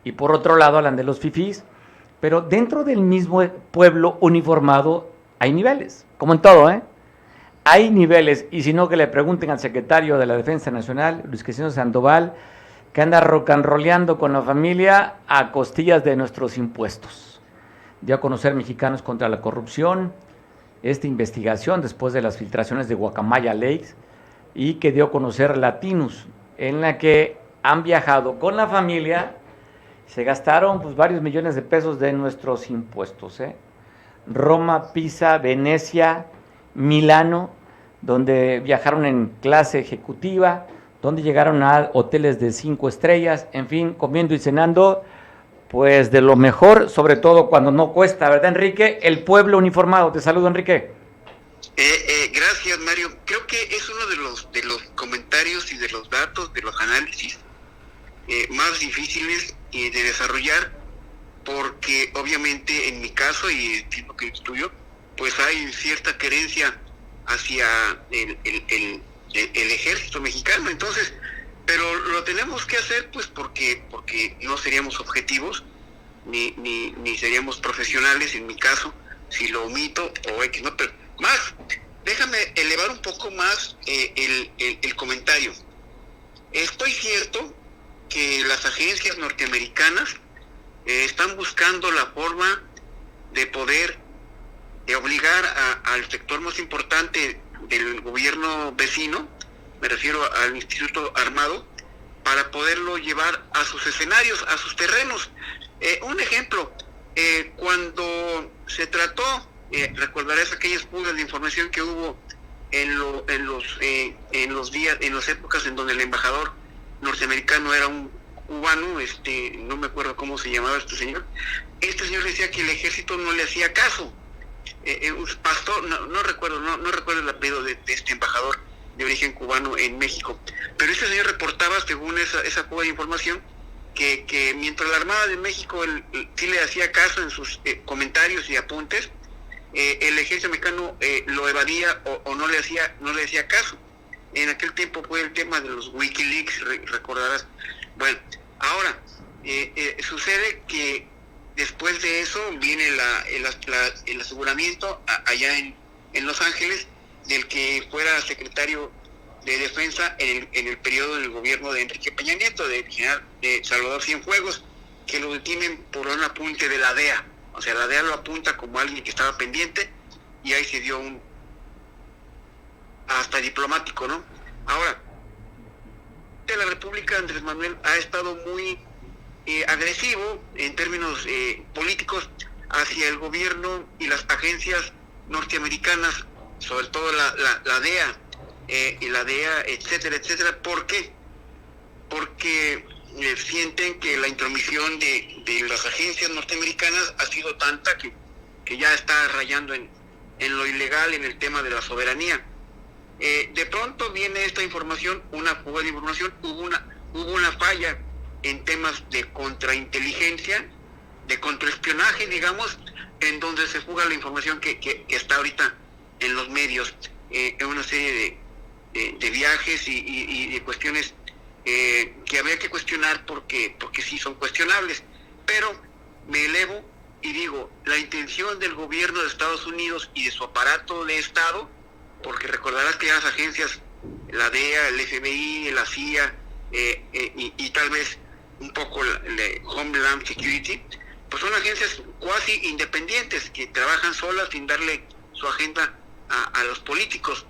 y por otro lado hablan de los fifís, pero dentro del mismo pueblo uniformado hay niveles, como en todo, ¿eh? Hay niveles, y si no que le pregunten al secretario de la Defensa Nacional, Luis Cristina Sandoval, que anda rocanroleando con la familia a costillas de nuestros impuestos. Dio a conocer Mexicanos contra la Corrupción, esta investigación después de las filtraciones de Guacamaya Lakes, y que dio a conocer Latinus, en la que han viajado con la familia, se gastaron pues varios millones de pesos de nuestros impuestos, ¿eh? Roma, Pisa, Venecia, Milano, donde viajaron en clase ejecutiva, donde llegaron a hoteles de 5 estrellas, en fin, comiendo y cenando, pues de lo mejor, sobre todo cuando no cuesta, ¿verdad, Enrique? El pueblo uniformado. Te saludo, Enrique. Gracias, Mario. Creo que es uno de los comentarios y de los datos, de los análisis más difíciles de desarrollar, porque obviamente en mi caso y entiendo que el tuyo, pues hay cierta querencia hacia el ejército mexicano. Entonces, pero lo tenemos que hacer pues porque no seríamos objetivos ni seríamos profesionales en mi caso si lo omito o X, ¿no? Pero más, déjame elevar un poco más el comentario. Estoy cierto que las agencias norteamericanas están buscando la forma de poder obligar al sector más importante del gobierno vecino, me refiero al Instituto Armado, para poderlo llevar a sus escenarios, a sus terrenos. Un ejemplo, cuando se trató, recordarás aquellas fugas de información que hubo en las épocas en donde el embajador norteamericano era un cubano, no me acuerdo cómo se llamaba este señor. Este señor decía que el ejército no le hacía caso. Un pastor, no recuerdo el apellido de este embajador de origen cubano en México, pero este señor reportaba, según esa fuga de información, que mientras la Armada de México sí le hacía caso en sus comentarios y apuntes, el ejército mexicano lo evadía o no le hacía caso. En aquel tiempo fue el tema de los Wikileaks, recordarás. Bueno, ahora sucede que después de eso viene el aseguramiento allá en Los Ángeles del que fuera secretario de Defensa en el periodo del gobierno de Enrique Peña Nieto, del general Salvador Cienfuegos, que lo detienen por un apunte de la DEA. O sea, la DEA lo apunta como alguien que estaba pendiente y ahí se dio un hasta diplomático, ¿no? Ahora, la República, Andrés Manuel, ha estado muy agresivo en términos políticos hacia el gobierno y las agencias norteamericanas, sobre todo la DEA y la DEA, etcétera, etcétera. ¿Por qué? Porque sienten que la intromisión de las agencias norteamericanas ha sido tanta que ya está rayando en lo ilegal, en el tema de la soberanía. De pronto viene esta información, una fuga de información, hubo una falla en temas de contrainteligencia, de contraespionaje, digamos, en donde se fuga la información que está ahorita en los medios, en una serie de viajes y de cuestiones que habría que cuestionar porque sí son cuestionables. Pero me elevo y digo, la intención del gobierno de Estados Unidos y de su aparato de Estado, porque recordarás que las agencias, la DEA, el FBI, la CIA y tal vez un poco la Homeland Security, pues son agencias cuasi independientes que trabajan solas sin darle su agenda a los políticos.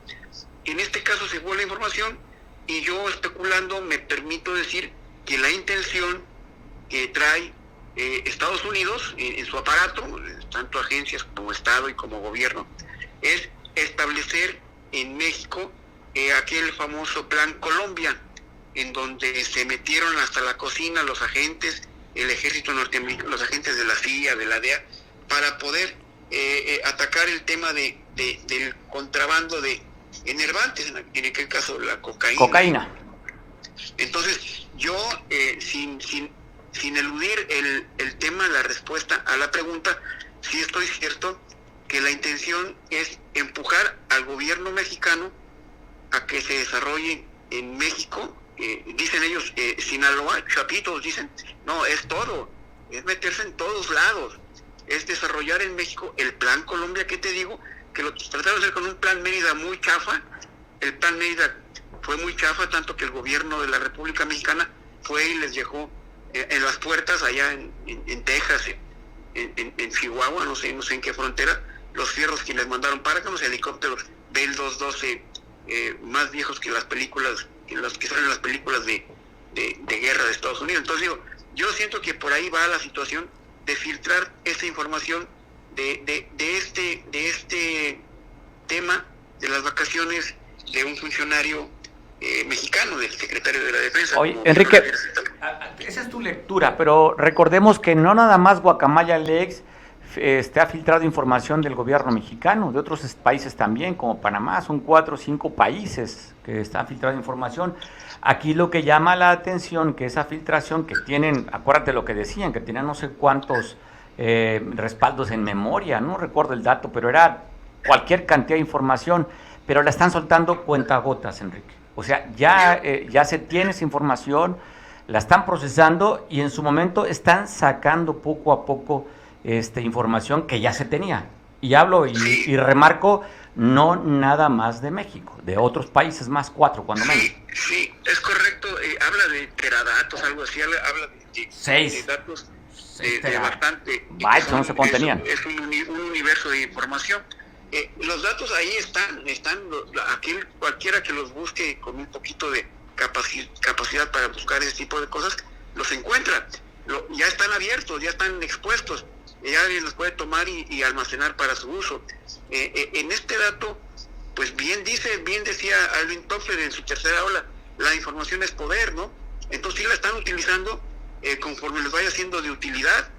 En este caso se fue la información y yo, especulando, me permito decir que la intención que trae Estados Unidos en su aparato, tanto agencias como Estado y como gobierno, es establecer en México aquel famoso Plan Colombia, en donde se metieron hasta la cocina los agentes, el ejército norteamericano, los agentes de la CIA, de la DEA, para poder atacar el tema del contrabando de enervantes, en aquel caso la cocaína. Entonces, yo, sin eludir el tema, la respuesta a la pregunta, sí estoy cierto que la intención es empujar al gobierno mexicano a que se desarrolle en México dicen ellos, Sinaloa, Chapitos, dicen, no, es todo, es meterse en todos lados, es desarrollar en México el Plan Colombia, que te digo, que lo trataron de hacer con un Plan Mérida muy chafa. El Plan Mérida fue muy chafa, tanto que el gobierno de la República Mexicana fue y les dejó en las puertas allá en Texas, en Chihuahua, no sé en qué frontera, los fierros que les mandaron para con los helicópteros Bell 212 más viejos que las películas, que los que salen en las películas de guerra de Estados Unidos. Entonces digo, yo siento que por ahí va la situación de filtrar esa información de este tema de las vacaciones de un funcionario mexicano, del secretario de la Defensa. Oye, Enrique, esa es tu lectura, pero recordemos que no nada más Guacamaya Leaks ha filtrado información del gobierno mexicano, de otros países también, como Panamá, son 4 o 5 países que están filtrando información. Aquí lo que llama la atención, que esa filtración que tienen, acuérdate lo que decían, que tenían no sé cuántos respaldos en memoria, no recuerdo el dato, pero era cualquier cantidad de información, pero la están soltando cuentagotas, Enrique. O sea, ya se tiene esa información, la están procesando y en su momento están sacando poco a poco información que ya se tenía. Y hablo y remarco, no nada más de México, de otros países más, 4 cuando menos. Sí, es correcto. Habla de teradatos, algo así, habla de 6 datos de bastante. Bytes, no se contenían. Es un universo de información. Los datos ahí están cualquiera que los busque con un poquito de capacidad para buscar ese tipo de cosas, los encuentra. Ya están abiertos, ya están expuestos, ya alguien los puede tomar y almacenar para su uso. En este dato, pues bien decía Alvin Toffler en su tercera ola, la información es poder, ¿no? Entonces sí la están utilizando conforme les vaya siendo de utilidad.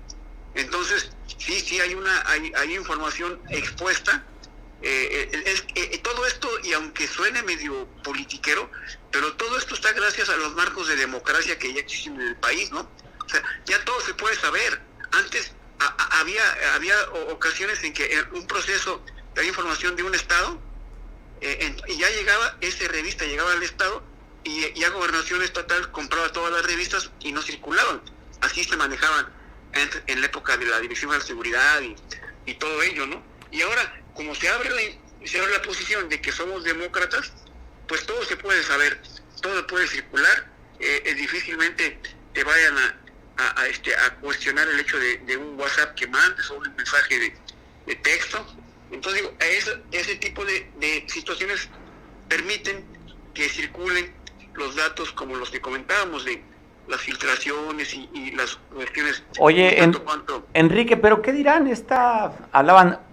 Entonces sí hay información expuesta. Todo esto, y aunque suene medio politiquero, pero todo esto está gracias a los marcos de democracia que ya existen en el país, ¿no? O sea, ya todo se puede saber. Antes había ocasiones en que un proceso de información de un estado y ya llegaba esa revista, llegaba al estado y ya Gobernación Estatal compraba todas las revistas y no circulaban. Así se manejaban en la época de la Dirección de la Seguridad y todo ello, ¿no? Y ahora, como se abre la posición de que somos demócratas, pues todo se puede saber, todo puede circular. Difícilmente te vayan a cuestionar el hecho de un WhatsApp que mandes o un mensaje de texto. Entonces digo, ese tipo de situaciones permiten que circulen los datos como los que comentábamos de las filtraciones y las cuestiones. Oye, Enrique, pero ¿qué dirán?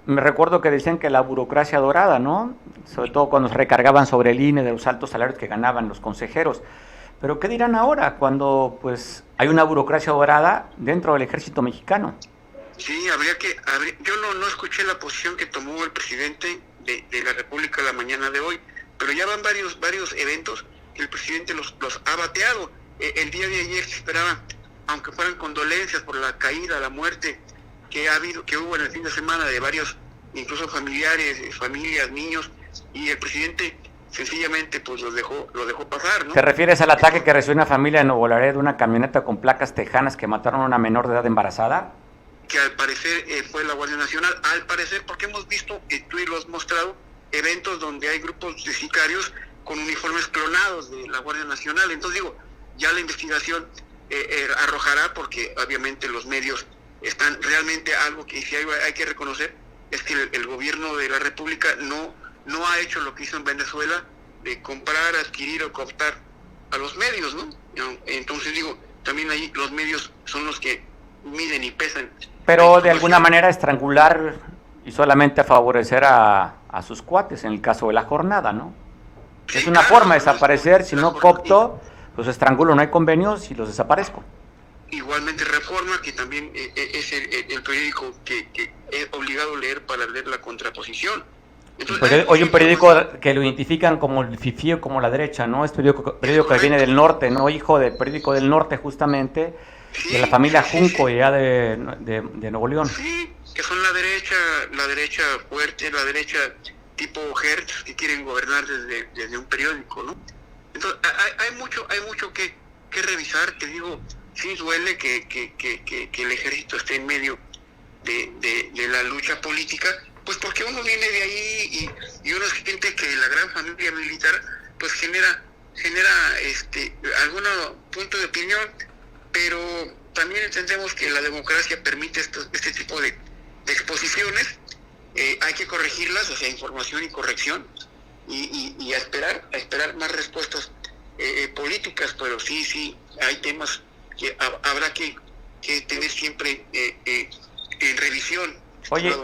Me recuerdo que decían que la burocracia dorada, ¿no? Sobre todo cuando se recargaban sobre el INE de los altos salarios que ganaban los consejeros. Pero ¿qué dirán ahora cuando pues hay una burocracia dorada dentro del ejército mexicano? Sí, yo no escuché la posición que tomó el presidente de la República la mañana de hoy, pero ya van varios eventos que el presidente los ha bateado. El día de ayer se esperaba, aunque fueran condolencias por la caída, la muerte que hubo en el fin de semana de varios, incluso familias, niños, y el presidente sencillamente pues lo dejó pasar, ¿no? ¿Te refieres al ataque que recibió una familia en Nuevo Laredo de una camioneta con placas tejanas que mataron a una menor de edad embarazada? Que al parecer fue la Guardia Nacional, al parecer, porque hemos visto, tú lo has mostrado, eventos donde hay grupos de sicarios con uniformes clonados de la Guardia Nacional. Entonces digo, ya la investigación arrojará, porque obviamente los medios están realmente, algo que sí hay que reconocer, es que el gobierno de la República no ha hecho lo que hizo en Venezuela, de comprar, adquirir o cooptar a los medios, ¿no? Entonces digo, también ahí los medios son los que miden y pesan. Pero de alguna manera estrangular y solamente favorecer a sus cuates, en el caso de la jornada, ¿no? Sí, es una forma de desaparecer, si no coopto, los estrangulo, no hay convenios y los desaparezco. Igualmente Reforma, que también es el periódico que es obligado a leer para leer la contraposición. Entonces, hoy un periódico que lo identifican como el FIFI o como la derecha, ¿no? Es periódico que viene del norte, ¿no? Hijo del periódico del norte, justamente, de la familia Junco, ya de Nuevo León. Sí, que son la derecha fuerte, la derecha tipo Hertz, que quieren gobernar desde un periódico, ¿no? Entonces, hay mucho que revisar. Te digo, sí duele que el ejército esté en medio de la lucha política, pues porque uno viene de ahí y uno siente que la gran familia militar pues genera algún punto de opinión, pero también entendemos que la democracia permite este tipo de exposiciones. Hay que corregirlas, o sea, información y corrección, y a esperar más respuestas políticas, pero sí hay temas que habrá que tener siempre en revisión. Oye,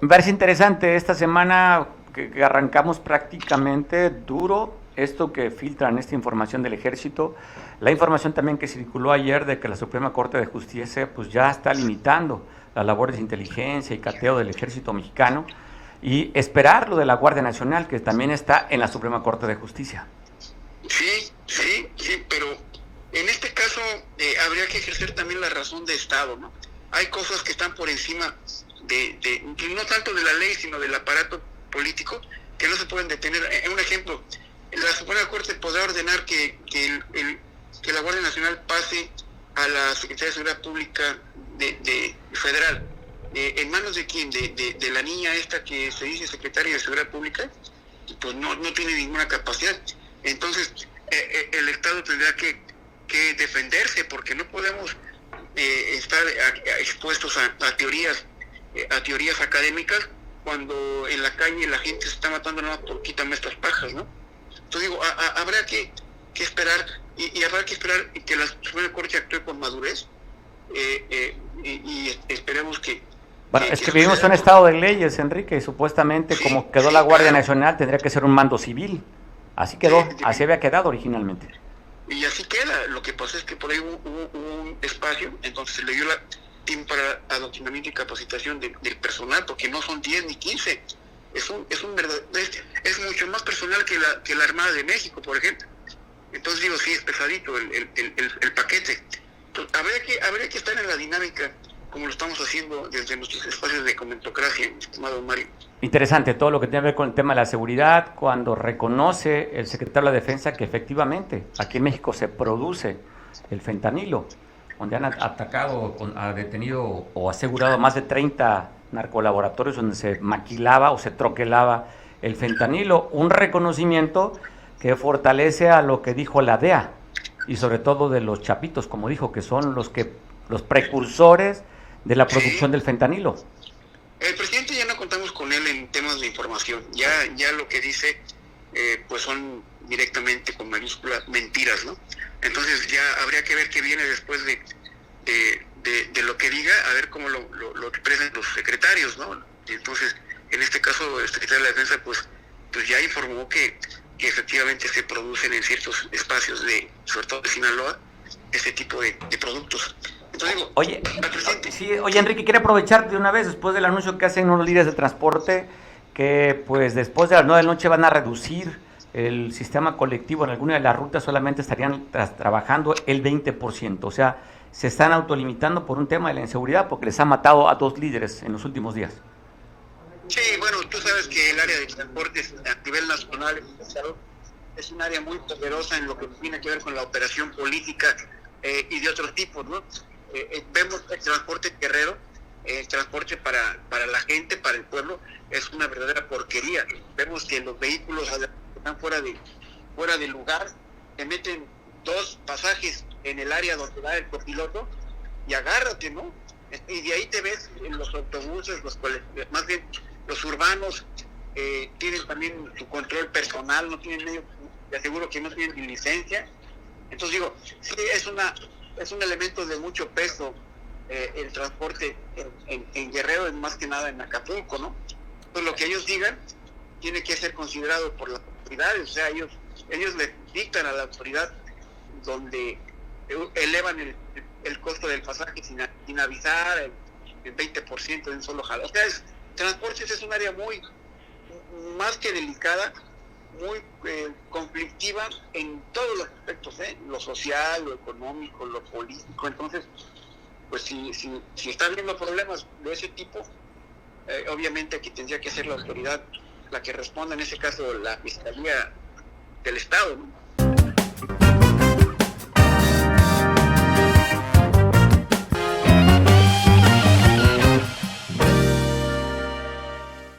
me parece interesante esta semana que arrancamos prácticamente duro esto que filtran esta información del ejército, la información también que circuló ayer de que la Suprema Corte de Justicia pues ya está limitando las labores de inteligencia y cateo del ejército mexicano, y esperar lo de la Guardia Nacional, que también está en la Suprema Corte de Justicia. Sí, pero en este caso habría que ejercer también la razón de Estado, ¿no? Hay cosas que están por encima no tanto de la ley, sino del aparato político, que no se pueden detener. Un ejemplo, la Suprema Corte podrá ordenar que la Guardia Nacional pase a la Secretaría de Seguridad Pública de Federal. ¿En manos de quién? De la niña esta que se dice secretaria de Seguridad Pública, pues no tiene ninguna capacidad. Entonces, el Estado tendrá que defenderse, porque no podemos estar expuestos a teorías académicas cuando en la calle la gente se está matando nada más por quítame estas pajas, ¿no? Entonces digo, habrá que esperar, y habrá que esperar que la Suprema Corte actúe con madurez, y esperemos que... Bueno, es que vivimos en un estado de leyes, Enrique, y supuestamente como quedó la Guardia Nacional tendría que ser un mando civil. Así quedó, así había quedado originalmente. Y así queda. Lo que pasa es que por ahí hubo un espacio, entonces se le dio tiempo para adoctrinamiento y capacitación del personal, porque no son 10 ni 15. Es mucho más personal que la Armada de México, por ejemplo. Entonces digo, sí, es pesadito el paquete. Entonces, habría que estar en la dinámica como lo estamos haciendo desde nuestros espacios de comentocracia, estimado Mario. Interesante todo lo que tiene que ver con el tema de la seguridad, cuando reconoce el secretario de la Defensa que efectivamente aquí en México se produce el fentanilo, donde han atacado, ha detenido o asegurado más de 30 narcolaboratorios donde se maquilaba o se troquelaba el fentanilo. Un reconocimiento que fortalece a lo que dijo la DEA y sobre todo de los chapitos, como dijo, que son los precursores de la producción del fentanilo. El presidente ya no contamos con él en temas de información. Ya lo que dice pues son directamente con mayúsculas mentiras, ¿no? Entonces ya habría que ver qué viene después de lo que diga, a ver cómo lo expresan los secretarios, ¿no? Y entonces, en este caso, el secretario de la Defensa pues ya informó que efectivamente se producen en ciertos espacios sobre todo de Sinaloa, este tipo de productos. Entonces digo, oye, Enrique, quiero aprovechar de una vez, después del anuncio que hacen unos líderes de transporte, que pues después de las 9 de la noche van a reducir el sistema colectivo en alguna de las rutas, solamente estarían trabajando el 20%, o sea, se están autolimitando por un tema de la inseguridad, porque les han matado a 2 líderes en los últimos días. Sí, bueno, tú sabes que el área de transportes a nivel nacional es un área muy poderosa en lo que tiene que ver con la operación política y de otros tipos, ¿no? Vemos el transporte guerrero, el transporte para la gente, para el pueblo, es una verdadera porquería. Vemos que los vehículos están fuera de lugar, te meten 2 pasajes en el área donde va el copiloto y agárrate, ¿no? Y de ahí te ves en los autobuses, más bien los urbanos, tienen también su control personal, no tienen medio, te aseguro que no tienen ni licencia. Entonces digo, sí, es un elemento de mucho peso el transporte en Guerrero, más que nada en Acapulco, ¿no? Pues lo que ellos digan tiene que ser considerado por las autoridades, o sea, ellos le dictan a la autoridad donde elevan el costo del pasaje sin avisar, el 20% de un solo jalo. O sea, transportes es un área muy, más que delicada, muy conflictiva en todos los aspectos, lo social, lo económico, lo político. Entonces, pues si están viendo problemas de ese tipo, obviamente aquí tendría que ser la autoridad la que responda, en ese caso la Fiscalía del Estado, ¿no?